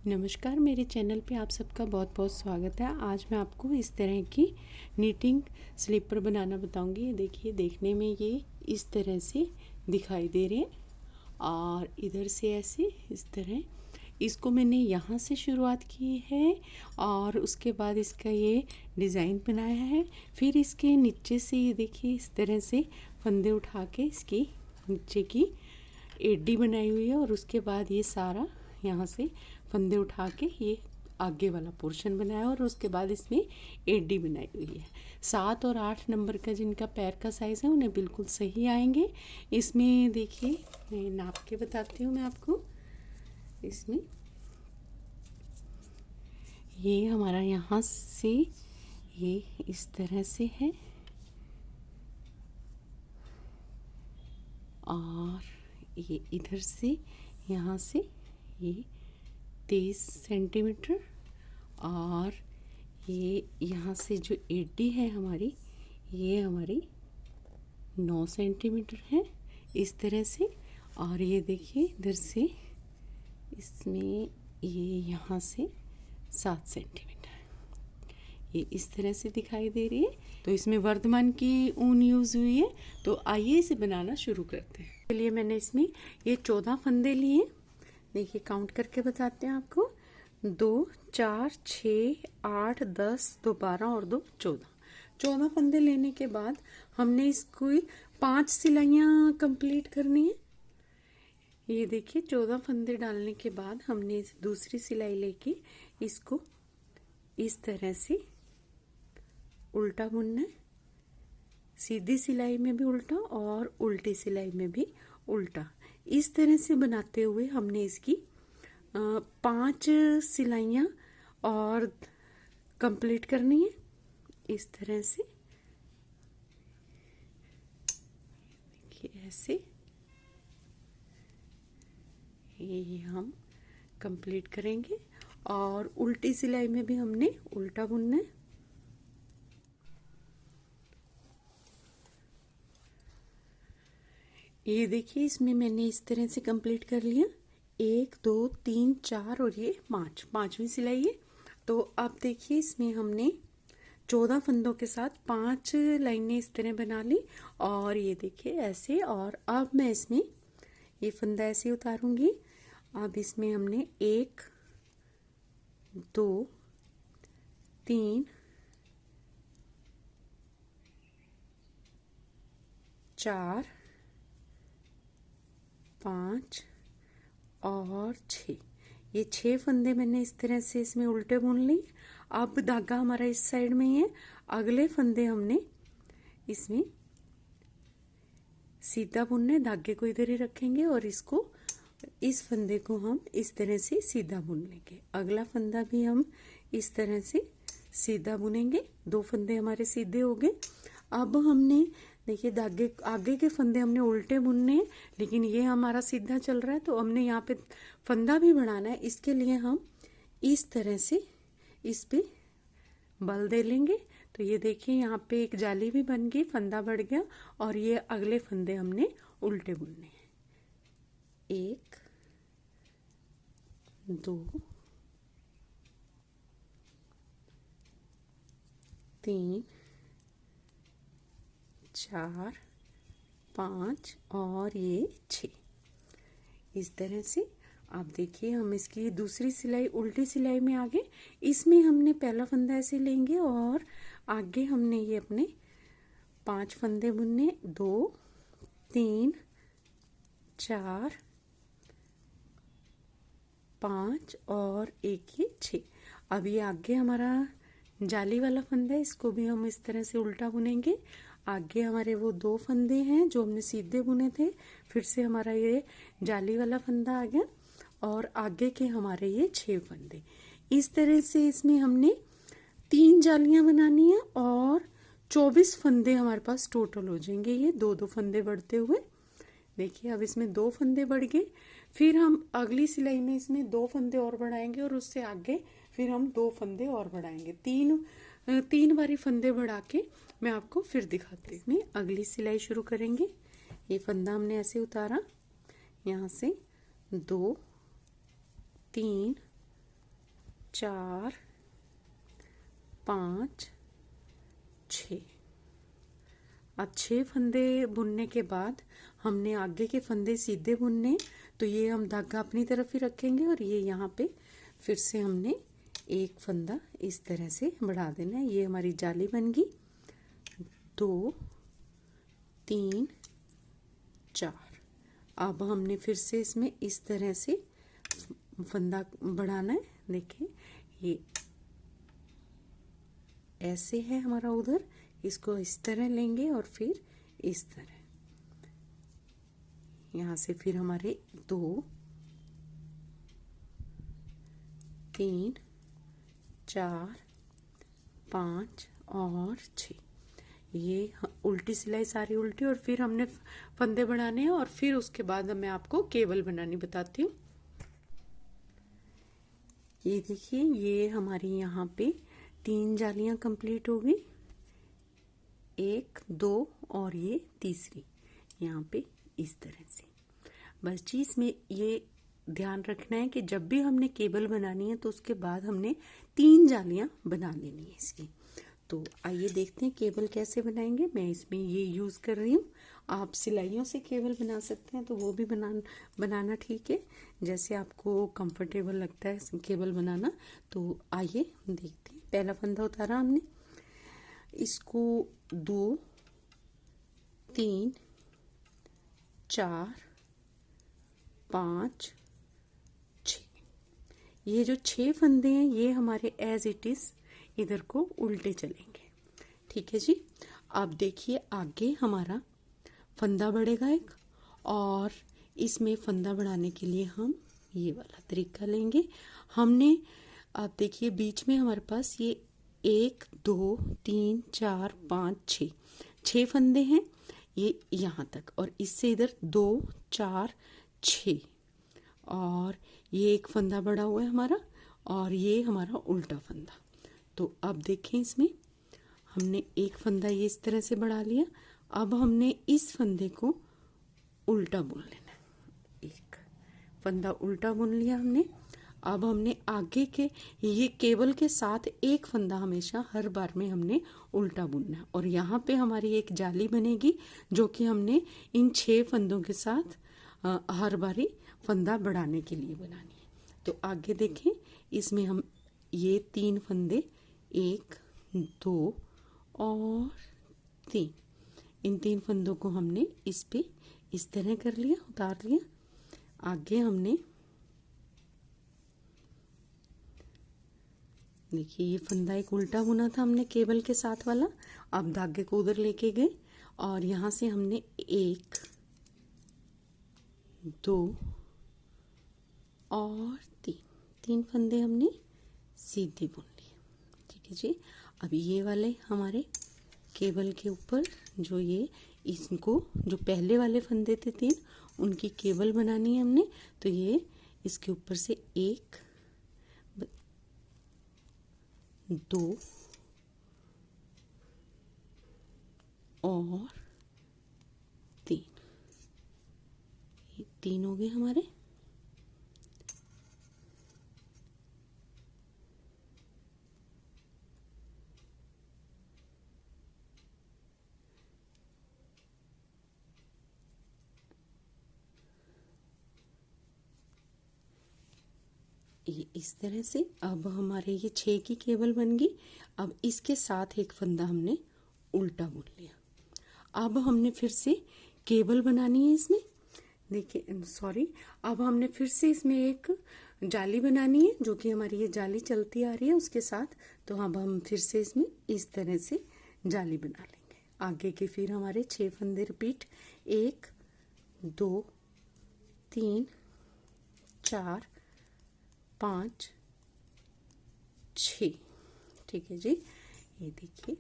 नमस्कार, मेरे चैनल पे आप सबका बहुत बहुत स्वागत है। आज मैं आपको इस तरह की नीटिंग स्लीपर बनाना बताऊंगी। ये देखिए, देखने में ये इस तरह से दिखाई दे रहे हैं और इधर से ऐसे इस तरह। इसको मैंने यहाँ से शुरुआत की है और उसके बाद इसका ये डिज़ाइन बनाया है। फिर इसके नीचे से ये देखिए इस तरह से फंदे उठा के इसकी नीचे की एडी बनाई हुई है और उसके बाद ये सारा यहाँ से फंदे उठा के ये आगे वाला पोर्शन बनाया और उसके बाद इसमें एडी बनाई हुई है। 7 और 8 नंबर का जिनका पैर का साइज़ है उन्हें बिल्कुल सही आएंगे। इसमें देखिए, मैं नाप के बताती हूँ मैं आपको। इसमें ये हमारा यहाँ से ये इस तरह से है और ये इधर से यहाँ से ये 23 सेंटीमीटर और ये यहाँ से जो एडी है हमारी, ये हमारी 9 सेंटीमीटर है इस तरह से। और ये देखिए इधर से इसमें ये यहाँ से 7 सेंटीमीटर ये इस तरह से दिखाई दे रही है। तो इसमें वर्धमान की ऊन यूज़ हुई है। तो आइए इसे बनाना शुरू करते हैं। इसके लिए मैंने इसमें ये 14 फंदे लिए। देखिए, काउंट करके बताते हैं आपको। 2, 4, 6, 8, 10, 2 12 और 2 14। 14 फंदे लेने के बाद हमने इसको 5 सिलाइयाँ कंप्लीट करनी है। ये देखिए, 14 फंदे डालने के बाद हमने दूसरी सिलाई लेके इसको इस तरह से उल्टा बुनना है। सीधी सिलाई में भी उल्टा और उल्टी सिलाई में भी उल्टा। इस तरह से बनाते हुए हमने इसकी 5 सिलाइयाँ और कंप्लीट करनी है। इस तरह से देखिए, ऐसे ये हम कंप्लीट करेंगे और उल्टी सिलाई में भी हमने उल्टा बुनना है। ये देखिए, इसमें मैंने इस तरह से कंप्लीट कर लिया। 1 2 3 4 और ये 5, 5वीं सिलाई है। तो अब देखिए, इसमें हमने 14 फंदों के साथ 5 लाइनें इस तरह बना ली और ये देखिए ऐसे। और अब मैं इसमें ये फंदा ऐसे उतारूंगी। अब इसमें हमने 1 2 3 4 5 और 6, ये 6 फंदे मैंने इस तरह से इसमें उल्टे बुन ली। अब धागा हमारा इस साइड में ही है। अगले फंदे हमने इसमें सीधा बुनने, धागे को इधर ही रखेंगे और इसको इस फंदे को हम इस तरह से सीधा बुन लेंगे। अगला फंदा भी हम इस तरह से सीधा बुनेंगे। 2 फंदे हमारे सीधे हो गए। अब हमने देखिए, धागे आगे के फंदे हमने उल्टे बुनने हैं, लेकिन ये हमारा सीधा चल रहा है तो हमने यहाँ पे फंदा भी बढ़ाना है। इसके लिए हम इस तरह से इस पे बल दे लेंगे। तो ये देखिए, यहाँ पे एक जाली भी बन गई, फंदा बढ़ गया और ये अगले फंदे हमने उल्टे बुनने हैं। 1 2 3 4 5 और ये 6, इस तरह से। आप देखिए, हम इसकी दूसरी सिलाई उल्टी सिलाई में आगे इसमें हमने पहला फंदा ऐसे लेंगे और आगे हमने ये अपने 5 फंदे बुनने। 2 3 4 5 और एक ये 6। अब ये आगे हमारा जाली वाला फंदा है, इसको भी हम इस तरह से उल्टा बुनेंगे। आगे हमारे वो 2 फंदे हैं जो हमने सीधे बुने थे, फिर से हमारा ये जाली वाला फंदा आ गया और आगे के हमारे ये 6 फंदे। इस तरह से इसमें हमने 3 जालियां बनानी है और 24 फंदे हमारे पास टोटल हो जाएंगे। ये 2 फंदे बढ़ते हुए देखिए, अब इसमें 2 फंदे बढ़ गए। फिर हम अगली सिलाई में इसमें 2 फंदे और बढ़ाएंगे और उससे आगे फिर हम 2 फंदे और बढ़ाएंगे। 3 बारी फंदे बढ़ा के मैं आपको फिर दिखाती हूँ। अगली सिलाई शुरू करेंगे। ये फंदा हमने ऐसे उतारा, यहाँ से 2 3 4 5 6। अब 6 फंदे बुनने के बाद हमने आगे के फंदे सीधे बुनने, तो ये हम धागा अपनी तरफ ही रखेंगे और ये यहाँ पे फिर से हमने एक फंदा इस तरह से बढ़ा देना है। ये हमारी जाली बन गई। 2 3 4। अब हमने फिर से इसमें इस तरह से फंदा बढ़ाना है। देखिए ये ऐसे है हमारा उधर, इसको इस तरह लेंगे और फिर इस तरह यहाँ से फिर हमारे 2 3 4 5 और 6। ये उल्टी सिलाई सारी उल्टी, और फिर हमने फंदे बढ़ाने हैं और फिर उसके बाद मैं आपको केबल बनानी बताती हूँ। ये देखिए ये हमारी यहाँ पे 3 जालियां कंप्लीट हो गई, 1 2 और ये तीसरी यहाँ पे इस तरह से। बस जी इसमें ये ध्यान रखना है कि जब भी हमने केबल बनानी है तो उसके बाद हमने 3 जालियां बना लेनी है इसकी। तो आइए देखते हैं केबल कैसे बनाएंगे। मैं इसमें ये यूज़ कर रही हूँ। आप सिलाइयों से केबल बना सकते हैं तो वो भी बनाना ठीक है, जैसे आपको कंफर्टेबल लगता है केबल बनाना। तो आइए देखते हैं। पहला फंदा उतारा हमने, इसको 2 3 4 5 6। ये जो 6 फंदे हैं ये हमारे एज इट इज इधर को उल्टे चलेंगे। ठीक है जी। अब देखिए आगे हमारा फंदा बढ़ेगा एक, और इसमें फंदा बढ़ाने के लिए हम ये वाला तरीका लेंगे। हमने अब देखिए बीच में हमारे पास ये 1 2 3 4 5 6 फंदे हैं ये यहाँ तक, और इससे इधर 2 4 6, और ये एक फंदा बढ़ा हुआ है हमारा, और ये हमारा उल्टा फंदा। तो अब देखें इसमें हमने एक फंदा ये इस तरह से बढ़ा लिया। अब हमने इस फंदे को उल्टा बुन लेना है। एक फंदा उल्टा बुन लिया हमने। अब हमने आगे के ये केबल के साथ एक फंदा हमेशा हर बार में हमने उल्टा बुनना है, और यहाँ पे हमारी एक जाली बनेगी जो कि हमने इन 6 फंदों के साथ हर बारी फंदा बढ़ाने के लिए बनानी है। तो आगे देखें इसमें हम ये 3 फंदे 1 2 और 3, इन 3 फंदों को हमने इस पे इस तरह कर लिया, उतार लिया। आगे हमने देखिए ये फंदा एक उल्टा बुना था हमने केबल के साथ वाला। अब धागे को उधर लेके गए और यहाँ से हमने 1 2 और 3 फंदे हमने सीधे बुन लिए। ठीक है जी। अब ये वाले हमारे केबल के ऊपर जो ये इनको जो पहले वाले फंदे थे 3 उनकी केबल बनानी है हमने। तो ये इसके ऊपर से 1 2 और 3, ये 3 हो गए हमारे। ये इस तरह से अब हमारे ये 6 की केबल बन गई। अब इसके साथ एक फंदा हमने उल्टा बुन लिया। अब हमने फिर से केबल बनानी है इसमें। देखिए सॉरी, अब हमने फिर से इसमें एक जाली बनानी है जो कि हमारी ये जाली चलती आ रही है उसके साथ। तो अब हम फिर से इसमें इस तरह से जाली बना लेंगे। आगे के फिर हमारे 6 फंदे रिपीट, 1 2 3 4 5 6। ठीक है जी। ये देखिए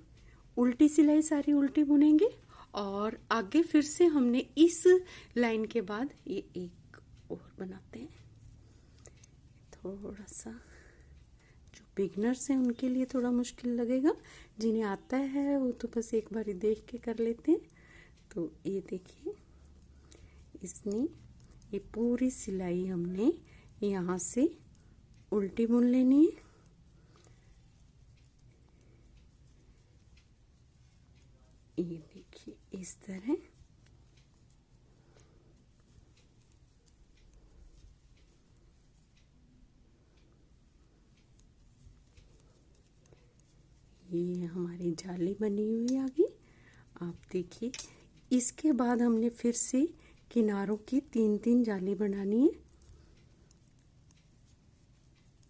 उल्टी सिलाई सारी उल्टी बुनेंगे, और आगे फिर से हमने इस लाइन के बाद ये एक और बनाते हैं। थोड़ा सा जो बिगनर्स हैं उनके लिए थोड़ा मुश्किल लगेगा, जिन्हें आता है वो तो बस एक बार देख के कर लेते हैं। तो ये देखिए इसने ये पूरी सिलाई हमने यहाँ से उल्टी बुन लेनी है। ये देखिए इस तरह। ये हमारी जाली बनी हुई आ गई। आप देखिए, इसके बाद हमने फिर से किनारों की 3-3 जाली बनानी है।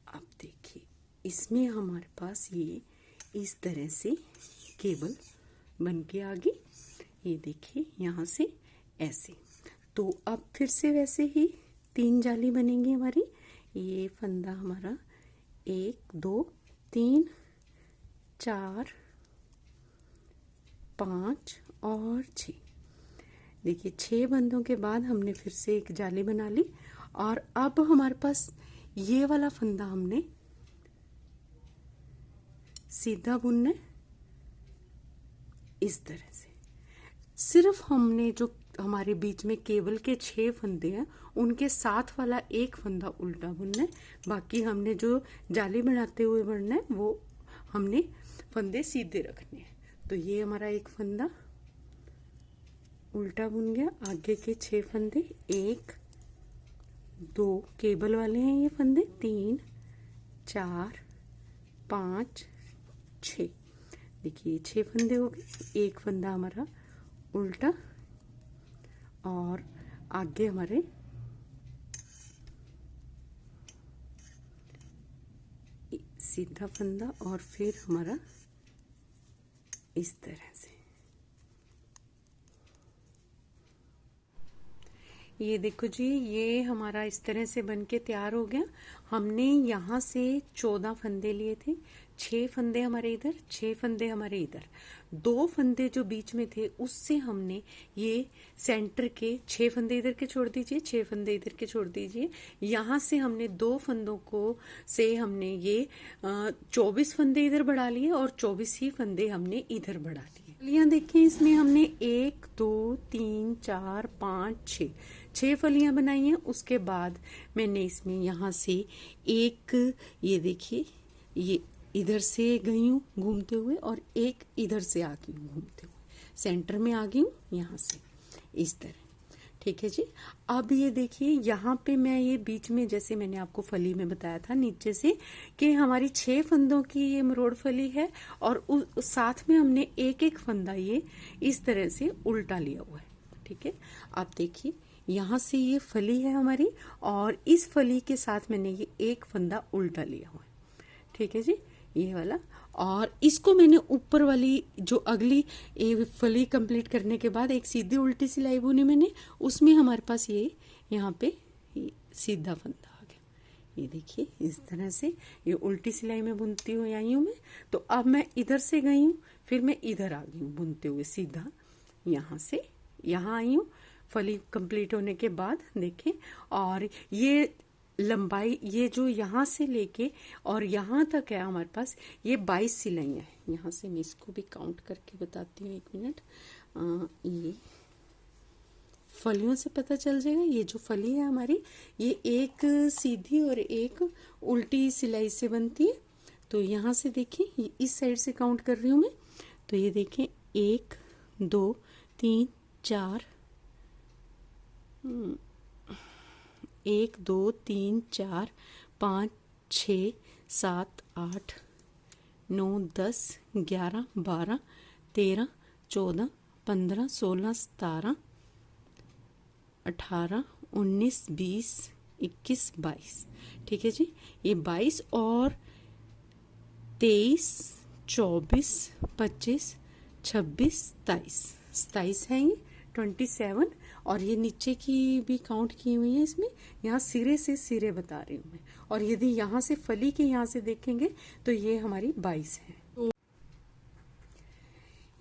आप देखिए, इसमें हमारे पास ये इस तरह से केबल बन के आ गई। ये देखिए यहाँ से ऐसे। तो अब फिर से वैसे ही 3 जाली बनेंगी हमारी। ये फंदा हमारा 1 2 3 4 5 और 6। देखिए 6 बंदों के बाद हमने फिर से एक जाली बना ली। और अब हमारे पास ये वाला फंदा हमने सीधा बुनना है इस तरह से। सिर्फ हमने जो हमारे बीच में केबल के 6 फंदे हैं उनके साथ वाला एक फंदा उल्टा बुनना है। बाकी हमने जो जाली बनाते हुए बुनना है वो हमने फंदे सीधे रखने हैं। तो ये हमारा एक फंदा उल्टा बुन गया। आगे के 6 फंदे 1 2 केबल वाले हैं ये फंदे, 3 4 5 6। देखिए 6 फंदे हो गए। एक फंदा हमारा उल्टा और आगे हमारे सीधा फंदा और फिर हमारा इस तरह से। ये देखो जी, ये हमारा इस तरह से बन के तैयार हो गया। हमने यहाँ से 14 फंदे लिए थे। 6 फंदे हमारे इधर, 6 फंदे हमारे इधर। 2 फंदे जो बीच में थे उससे हमने ये सेंटर के 6 फंदे इधर के छोड़ दीजिए, 6 फंदे इधर के छोड़ दीजिए। यहाँ से हमने 2 फंदों को से हमने ये 24 फंदे इधर बढ़ा लिए और 24 ही फंदे हमने इधर बढ़ा लिए। फलियां देखें, इसमें हमने 1 2 3 4 5 6 फलियां बनाई हैं। उसके बाद मैंने इसमें यहाँ से एक, ये देखिए, ये इधर से गई हूँ घूमते हुए और एक इधर से आ गई हूँ घूमते हुए, सेंटर में आ गई हूँ यहाँ से इस तरह। ठीक है जी। अब ये देखिए यहाँ पे मैं ये बीच में, जैसे मैंने आपको फली में बताया था नीचे से कि हमारी 6 फंदों की ये मरोड़ फली है और साथ में हमने एक एक फंदा ये इस तरह से उल्टा लिया हुआ है। ठीक है, आप देखिए यहाँ से ये फली है हमारी और इस फली के साथ मैंने ये एक फंदा उल्टा लिया हुआ है। ठीक है जी, ये वाला। और इसको मैंने ऊपर वाली जो अगली फली कंप्लीट करने के बाद एक सीधी उल्टी सिलाई बुनी मैंने, उसमें हमारे पास ये यहाँ पे सीधा फंदा आ गया। ये देखिए इस तरह से ये उल्टी सिलाई में बुनती हुई आई हूँ मैं। तो अब मैं इधर से गई हूँ, फिर मैं इधर आ गई हूँ बुनते हुए सीधा, यहाँ से यहाँ आई हूँ फली कंप्लीट होने के बाद। देखें, और ये लंबाई ये जो यहाँ से लेके और यहाँ तक है हमारे पास, ये 22 सिलाइयाँ हैं। यहाँ से मैं इसको भी काउंट करके बताती हूँ, 1 मिनट। ये फलियों से पता चल जाएगा। ये जो फली है हमारी, ये एक सीधी और एक उल्टी सिलाई से बनती है। तो यहाँ से देखें, ये इस साइड से काउंट कर रही हूँ मैं। तो ये देखें 1 2 3 4 1 2 3 4 5 6 7 8 9 10 11 12 13 14 15 16 17 18 19 20 21 22। ठीक है जी, ये 22 और 23 24 25 26 27 है ये 27। और ये नीचे की भी काउंट की हुई है इसमें। यहाँ सिरे से सिरे बता रही हूँ मैं। और यदि यहाँ से फली के यहाँ से देखेंगे तो ये हमारी 22 है। तो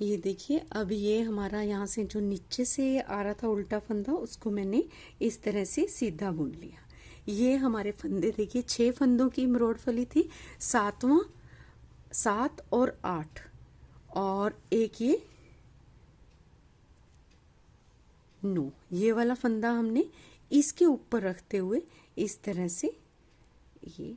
ये देखिए, अब ये हमारा यहाँ से जो नीचे से आ रहा था उल्टा फंदा, उसको मैंने इस तरह से सीधा बुन लिया। ये हमारे फंदे देखिए, 6 फंदों की मरोड़ फली थी, 7 और 8 और एक ये 9। ये वाला फंदा हमने इसके ऊपर रखते हुए इस तरह से ये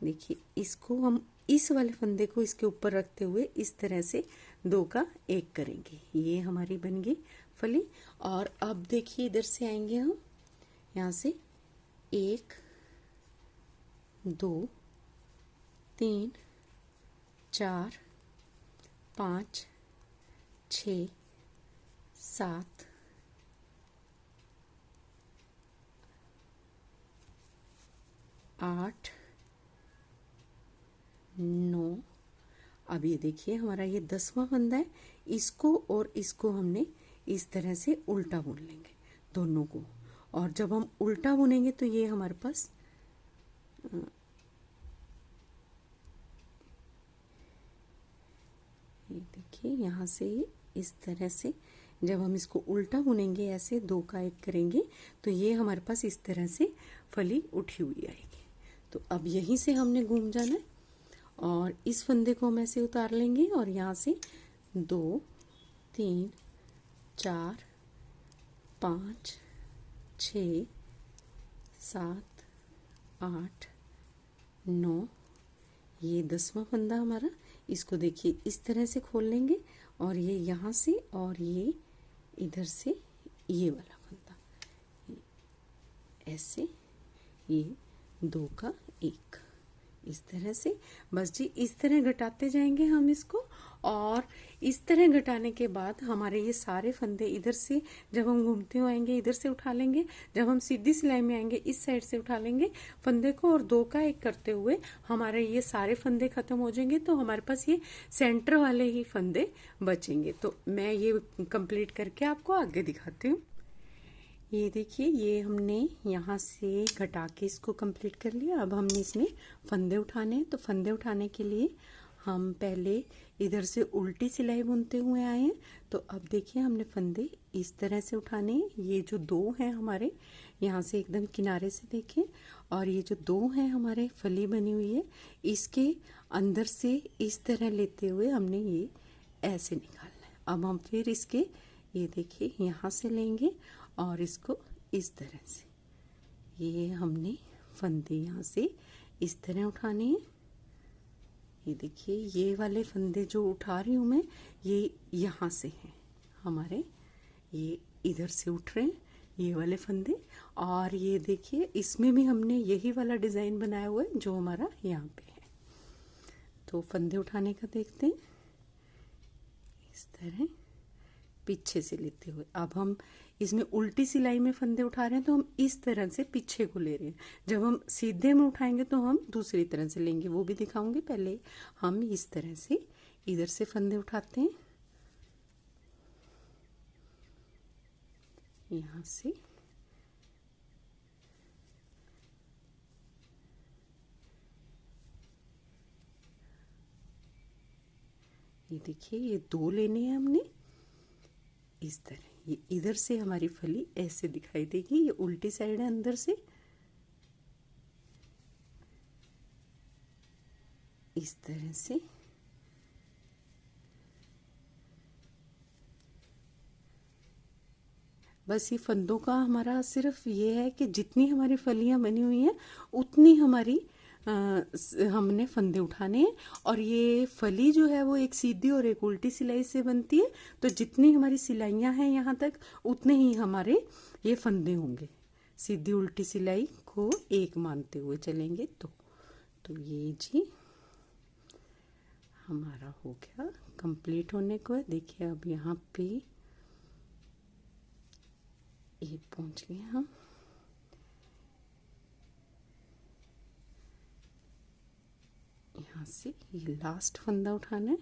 देखिए इसको हम इस वाले फंदे को इसके ऊपर रखते हुए इस तरह से 2 का 1 करेंगे। ये हमारी बन गई फली। और अब देखिए इधर से आएंगे हम, यहाँ से 1 2 3 4 5 6 7 8 9। अब ये देखिए हमारा ये 10वां फंदा है। इसको और इसको हमने इस तरह से उल्टा बुन लेंगे दोनों को। और जब हम उल्टा बुनेंगे तो ये हमारे पास ये देखिए यहाँ से इस तरह से जब हम इसको उल्टा बुनेंगे, ऐसे 2 का 1 करेंगे, तो ये हमारे पास इस तरह से फली उठी हुई आएगी। तो अब यहीं से हमने घूम जाना है और इस फंदे को हम ऐसे उतार लेंगे और यहाँ से 2 3 4 5 6 7 8 9। ये 10वां फंदा हमारा। इसको देखिए इस तरह से खोल लेंगे और ये यहाँ से और ये इधर से ये वाला फंदा ऐसे, ये 2 का 1 इस तरह से। बस जी इस तरह घटाते जाएंगे हम इसको। और इस तरह घटाने के बाद हमारे ये सारे फंदे इधर से जब हम घूमते हुए आएंगे इधर से उठा लेंगे, जब हम सीधी सिलाई में आएंगे इस साइड से उठा लेंगे फंदे को और 2 का 1 करते हुए हमारे ये सारे फंदे खत्म हो जाएंगे। तो हमारे पास ये सेंटर वाले ही फंदे बचेंगे। तो मैं ये कंप्लीट करके आपको आगे दिखाती हूँ। ये देखिए ये हमने यहाँ से घटा के इसको कंप्लीट कर लिया। अब हमने इसमें फंदे उठाने हैं। तो फंदे उठाने के लिए हम पहले इधर से उल्टी सिलाई बुनते हुए आए हैं। तो अब देखिए हमने फंदे इस तरह से उठाने हैं। ये जो 2 हैं हमारे यहाँ से एकदम किनारे से देखें, और ये जो 2 हैं हमारे फली बनी हुई है, इसके अंदर से इस तरह लेते हुए हमने ये ऐसे निकालना है। अब हम फिर इसके ये देखिए यहाँ से लेंगे और इसको इस तरह से ये हमने फंदे यहाँ से इस तरह उठाने हैं। ये देखिए ये वाले फंदे जो उठा रही हूँ मैं, ये यहाँ से हैं हमारे, ये इधर से उठ रहे हैं ये वाले फंदे। और ये देखिए इसमें भी हमने यही वाला डिज़ाइन बनाया हुआ है जो हमारा यहाँ पे है। तो फंदे उठाने का देखते हैं। इस तरह पीछे से लेते हुए, अब हम इसमें उल्टी सिलाई में फंदे उठा रहे हैं तो हम इस तरह से पीछे को ले रहे हैं। जब हम सीधे में उठाएंगे तो हम दूसरी तरह से लेंगे, वो भी दिखाऊंगी। पहले हम इस तरह से इधर से फंदे उठाते हैं, यहाँ से ये देखिए ये 2 लेने हैं हमने इस तरह। ये इधर से हमारी फली ऐसे दिखाई देगी, ये उल्टी साइड है अंदर से इस तरह से। बस ये फंदों का हमारा सिर्फ ये है कि जितनी हमारी फलियां बनी हुई हैं उतनी हमारी हमने फंदे उठाने हैं। और ये फली जो है वो एक सीधी और एक उल्टी सिलाई से बनती है। तो जितनी हमारी सिलाइयां हैं यहाँ तक उतने ही हमारे ये फंदे होंगे। सीधी उल्टी सिलाई को 1 मानते हुए चलेंगे। तो ये जी हमारा हो गया कंप्लीट होने को है। देखिए अब यहाँ पे ये पहुँच गए हम। यहाँ से ये लास्ट फंदा उठाना है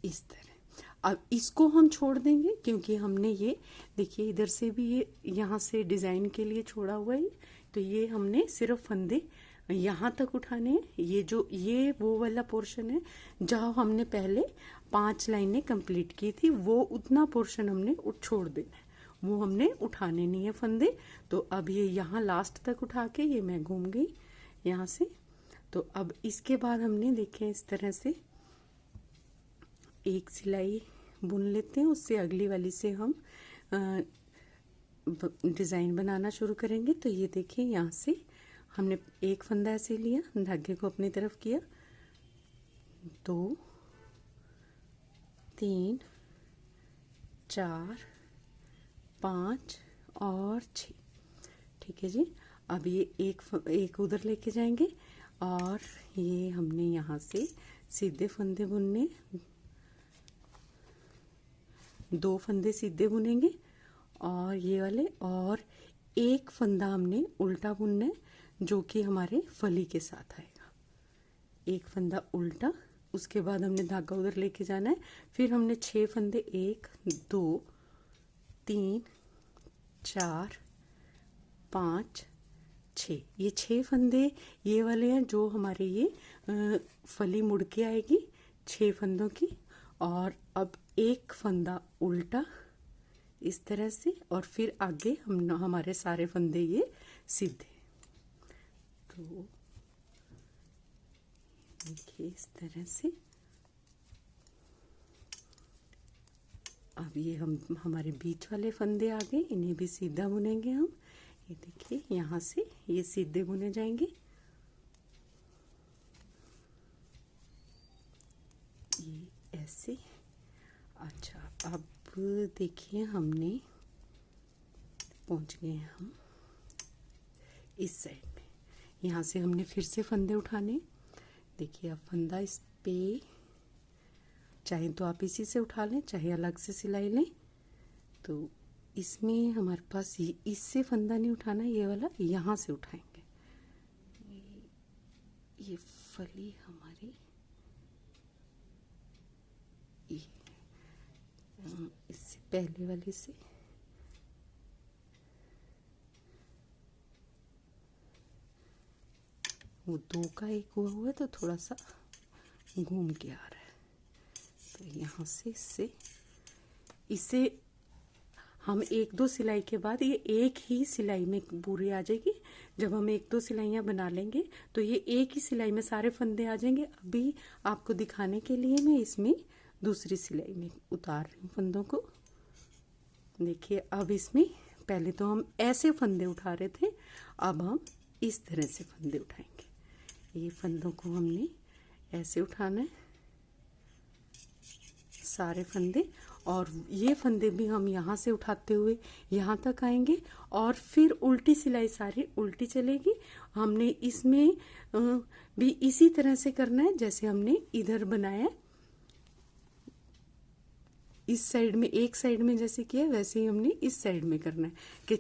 इस तरह। अब इसको हम छोड़ देंगे क्योंकि हमने ये देखिए इधर से भी ये यहाँ से डिज़ाइन के लिए छोड़ा हुआ है। तो ये हमने सिर्फ फंदे यहाँ तक उठाने हैं। ये वो वाला पोर्शन है जहाँ हमने पहले 5 लाइनें कंप्लीट की थी, वो उतना पोर्शन हमने छोड़ देना है, वो हमने उठाने नहीं है फंदे। तो अब ये यहाँ लास्ट तक उठा के ये मैं घूम गई यहाँ से। तो अब इसके बाद हमने देखें इस तरह से एक सिलाई बुन लेते हैं, उससे अगली वाली से हम डिज़ाइन बनाना शुरू करेंगे। तो ये देखिए यहाँ से हमने एक फंदा ऐसे लिया, धागे को अपनी तरफ किया, 2 3 4 5 और 6। ठीक है जी। अब ये एक उधर लेके जाएंगे और ये हमने यहाँ से सीधे फंदे बुनने, 2 फंदे सीधे बुनेंगे और ये वाले, और एक फंदा हमने उल्टा बुनना है जो कि हमारे फली के साथ आएगा। एक फंदा उल्टा, उसके बाद हमने धागा उधर लेके जाना है। फिर हमने 6 फंदे, 1 2 3 4 5 6, ये 6 फंदे ये वाले हैं जो हमारे ये फली मुड़ के आएगी 6 फंदों की। और अब एक फंदा उल्टा इस तरह से, और फिर आगे हमारे सारे फंदे ये सीधे। तो देखिए इस तरह से। अब ये हमारे बीच वाले फंदे आ गए, इन्हें भी सीधा बुनेंगे हम। ये देखिए यहाँ से ये सीधे बुने जाएंगे, ये ऐसे। अच्छा, अब देखिए हमने पहुंच गए हैं हम इस साइड में। यहाँ से हमने फिर से फंदे उठाने। देखिए अब फंदा इस पे, चाहे तो आप इसी से उठा लें, चाहे अलग से सिलाई लें। तो इसमें हमारे पास इससे फंदा नहीं उठाना, ये वाला यहाँ से उठाएंगे। ये फली हमारी ये इससे पहले वाले से वो 2 का 1 हुआ है तो थोड़ा सा घूम के आ रहा है। तो यहाँ से इससे हम 1-2 सिलाई के बाद ये एक ही सिलाई में पूरी आ जाएगी। जब हम 1-2 सिलाइयाँ बना लेंगे तो ये एक ही सिलाई में सारे फंदे आ जाएंगे। अभी आपको दिखाने के लिए मैं इसमें दूसरी सिलाई में उतार रही हूँ फंदों को। देखिए अब इसमें पहले तो हम ऐसे फंदे उठा रहे थे, अब हम इस तरह से फंदे उठाएंगे। ये फंदों को हमने ऐसे उठाना है सारे फंदे, और ये फंदे भी हम यहाँ से उठाते हुए यहाँ तक आएंगे और फिर उल्टी सिलाई सारी उल्टी चलेगी। हमने इसमें भी इसी तरह से करना है जैसे हमने इधर बनाया, इस साइड में एक साइड में जैसे किया वैसे ही हमने इस साइड में करना है कि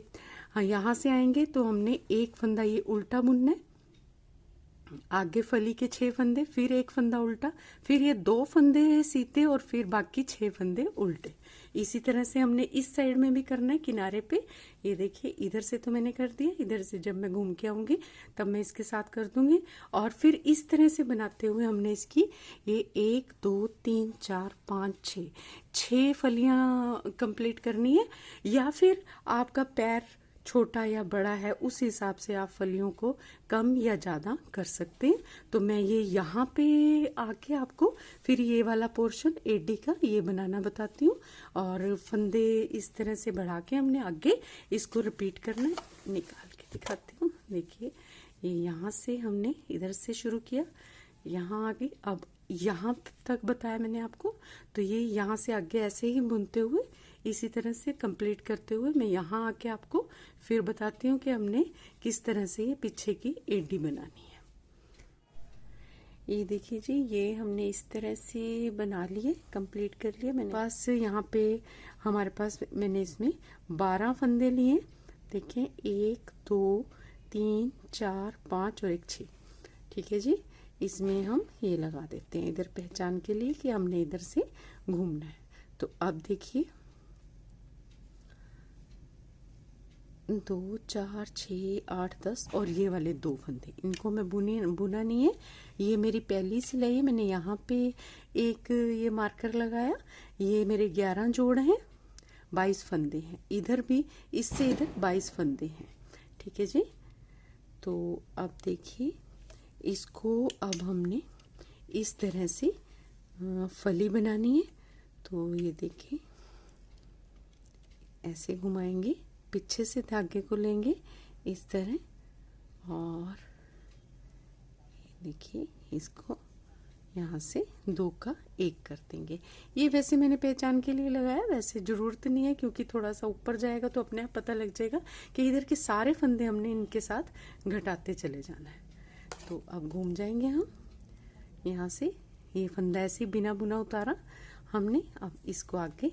हाँ यहाँ से आएंगे तो हमने एक फंदा ये उल्टा बुनना है, आगे फली के 6 फंदे, फिर एक फंदा उल्टा, फिर ये 2 फंदे सीधे और फिर बाकी 6 फंदे उल्टे। इसी तरह से हमने इस साइड में भी करना है किनारे पे। ये देखिए इधर से तो मैंने कर दिया, इधर से जब मैं घूम के आऊंगी तब मैं इसके साथ कर दूंगी। और फिर इस तरह से बनाते हुए हमने इसकी ये 1 2 3 4 5 6 फलियां कंप्लीट करनी है। या फिर आपका पैर छोटा या बड़ा है उस हिसाब से आप फलियों को कम या ज़्यादा कर सकते हैं। तो मैं ये यहाँ पे आके आपको फिर ये वाला पोर्शन एडी का ये बनाना बताती हूँ। और फंदे इस तरह से बढ़ा के हमने आगे इसको रिपीट करना है। निकाल के दिखाती हूँ। देखिए ये यहाँ से हमने इधर से शुरू किया, यहाँ आगे, अब यहाँ तक बताया मैंने आपको। तो ये यहाँ से आगे ऐसे ही बुनते हुए इसी तरह से कंप्लीट करते हुए मैं यहाँ आके आपको फिर बताती हूँ कि हमने किस तरह से ये पीछे की एडी बनानी है। ये देखिए जी, ये हमने इस तरह से बना लिए, कंप्लीट कर लिया मैंने। पास यहाँ पे हमारे पास मैंने इसमें 12 फंदे लिए। देखिए 1 2 3 4 5 और 1 6। ठीक है जी, इसमें हम ये लगा देते हैं इधर पहचान के लिए कि हमने इधर से घूमना है। तो अब देखिए 2 4 6 8 10 और ये वाले 2 फंदे, इनको मैं बुना नहीं है। ये मेरी पहली सिलाई है, मैंने यहाँ पे एक ये मार्कर लगाया। ये मेरे 11 जोड़ हैं, 22 फंदे हैं। इधर भी इससे इधर 22 फंदे हैं। ठीक है जी। तो अब देखिए इसको अब हमने इस तरह से फली बनानी है। तो ये देखिए ऐसे घुमाएंगे, पीछे से धागे को लेंगे इस तरह और देखिए इसको यहाँ से 2 का 1 कर देंगे। ये वैसे मैंने पहचान के लिए लगाया, वैसे ज़रूरत नहीं है, क्योंकि थोड़ा सा ऊपर जाएगा तो अपने आप पता लग जाएगा कि इधर के सारे फंदे हमने इनके साथ घटाते चले जाना है। तो अब घूम जाएंगे हम यहाँ से, ये फंदा ऐसे बिना बुना उतारा हमने। अब इसको आगे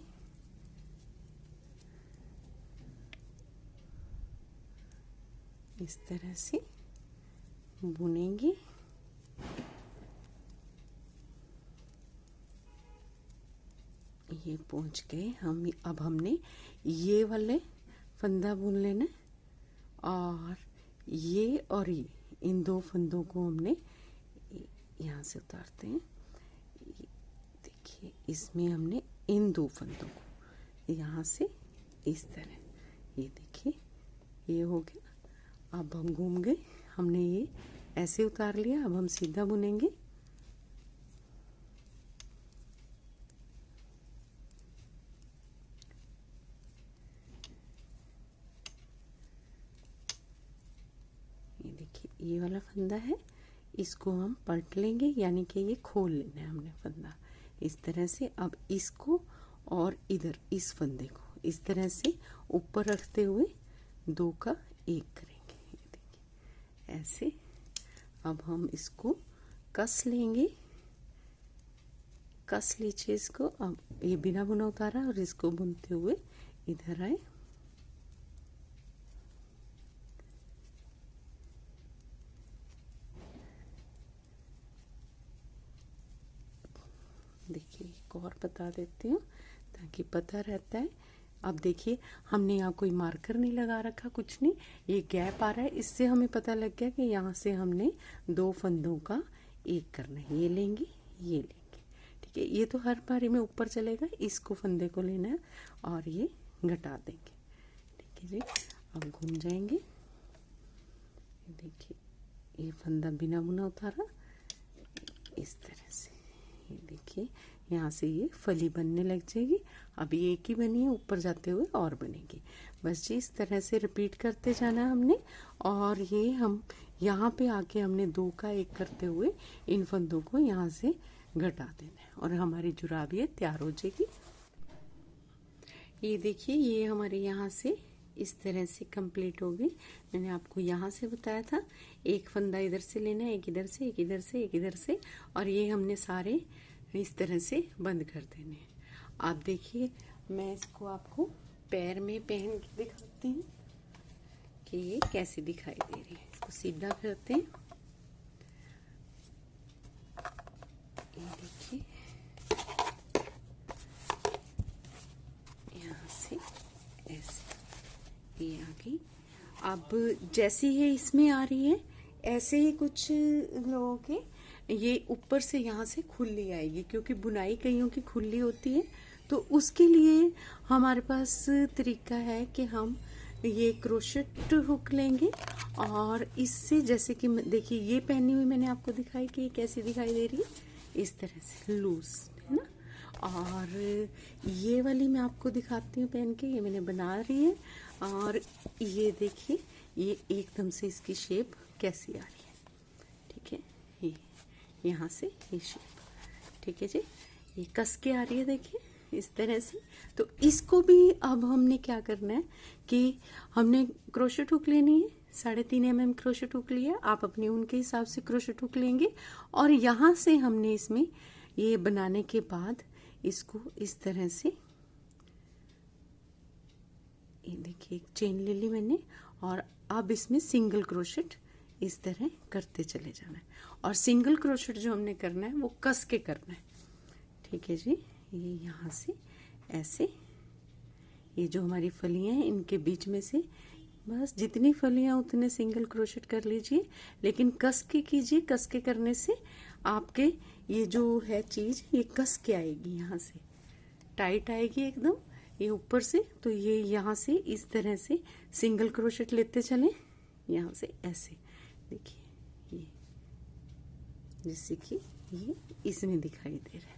इस तरह से बुनेंगे। ये पहुंच गए हम। अब हमने ये वाले फंदा बुन लेना और ये इन 2 फंदों को हमने यहाँ से उतारते हैं। देखिए इसमें हमने इन 2 फंदों को यहाँ से इस तरह, ये देखिए ये हो गया। अब हम घूम गए, हमने ये ऐसे उतार लिया। अब हम सीधा बुनेंगे। ये देखिए ये वाला फंदा है, इसको हम पलट लेंगे, यानी कि ये खोल लेना है हमने फंदा इस तरह से। अब इसको और इधर इस फंदे को इस तरह से ऊपर रखते हुए 2 का 1 करेंगे। ये देखिए ऐसे। अब हम इसको कस लेंगे, कस लीजिए इसको। अब ये बिना बुना उतारा और इसको बुनते हुए इधर आए। देखिए एक और बता देती हूँ ताकि पता रहता है। अब देखिए हमने यहाँ कोई मार्कर नहीं लगा रखा, कुछ नहीं, ये गैप आ रहा है, इससे हमें पता लग गया कि यहाँ से हमने 2 फंदों का 1 करना है। ये लेंगे, ये लेंगे, ठीक है। ये तो हर बारी में ऊपर चलेगा, इसको फंदे को लेना है और ये घटा देंगे, ठीक है जी। अब घूम जाएंगे। देखिए ये फंदा बिना बुना उतारा इस तरह से। ये देखिए यहाँ से ये फली बनने लग जाएगी। अभी एक ही बनी है, ऊपर जाते हुए और बनेगी। बस जी इस तरह से रिपीट करते जाना है हमने। और ये हम यहाँ पे आके हमने 2 का 1 करते हुए इन फंदों को यहाँ से घटा देना है और हमारी जुराब ये तैयार हो जाएगी। ये देखिए ये हमारे यहाँ से इस तरह से कंप्लीट हो गई। मैंने आपको यहाँ से बताया था, एक फंदा इधर से लेना है, एक इधर से, एक इधर से, एक इधर से, और ये हमने सारे इस तरह से बंद कर देने हैं। आप देखिए मैं इसको आपको पैर में पहन के दिखाती हूँ कि ये कैसे दिखाई दे रही है। इसको सीधा करते हैं, ये देखिए यहाँ से ऐसे ये आ गई। अब जैसी ये इसमें आ रही है ऐसे ही कुछ लोगों के ये ऊपर से यहाँ से खुली आएगी, क्योंकि बुनाई कईयों की खुली होती है। तो उसके लिए हमारे पास तरीका है कि हम ये क्रोशेट हुक लेंगे और इससे, जैसे कि देखिए ये पहनी हुई मैंने आपको दिखाई कि ये कैसी दिखाई दे रही है, इस तरह से लूज है ना। और ये वाली मैं आपको दिखाती हूँ पहन के, ये मैंने बना रही है। और ये देखिए ये एकदम से इसकी शेप कैसी आ रही है, ठीक है। ये यहाँ से ये शेप, ठीक है जी, ये कस के आ रही है देखिए इस तरह से। तो इसको भी अब हमने क्या करना है कि हमने क्रोशेट हुक लेनी है, 3.5 mm क्रोशेट हुक लिया। आप अपने ऊन के हिसाब से क्रोशेट हुक लेंगे और यहाँ से हमने इसमें ये बनाने के बाद इसको इस तरह से, ये देखिए एक चेन ले ली मैंने, और अब इसमें सिंगल क्रोशेट इस तरह करते चले जाना है। और सिंगल क्रोशेट जो हमने करना है वो कस के करना है, ठीक है जी। ये यहाँ से ऐसे, ये जो हमारी फलियां हैं इनके बीच में से बस जितनी फलियां उतने सिंगल क्रोशेट कर लीजिए, लेकिन कस के कीजिए। कस के करने से आपके ये जो है चीज ये कस के आएगी, यहाँ से टाइट आएगी एकदम ये ऊपर से। तो ये यहाँ से इस तरह से सिंगल क्रोशेट लेते चलें, यहाँ से ऐसे देखिए ये जैसे कि ये इसमें दिखाई दे रहा है,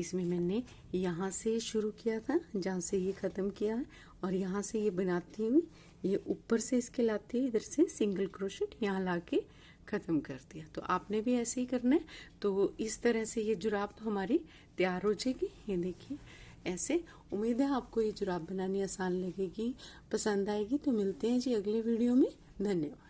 इसमें मैंने यहाँ से शुरू किया था जहाँ से ये ख़त्म किया है, और यहाँ से ये बनाती हुई ये ऊपर से इसके लाते हुए इधर से सिंगल क्रोशेट यहाँ लाके ख़त्म कर दिया। तो आपने भी ऐसे ही करना है। तो इस तरह से ये जुराब तो हमारी तैयार हो जाएगी। ये देखिए ऐसे। उम्मीद है आपको ये जुराब बनानी आसान लगेगी, पसंद आएगी। तो मिलते हैं जी अगले वीडियो में। धन्यवाद।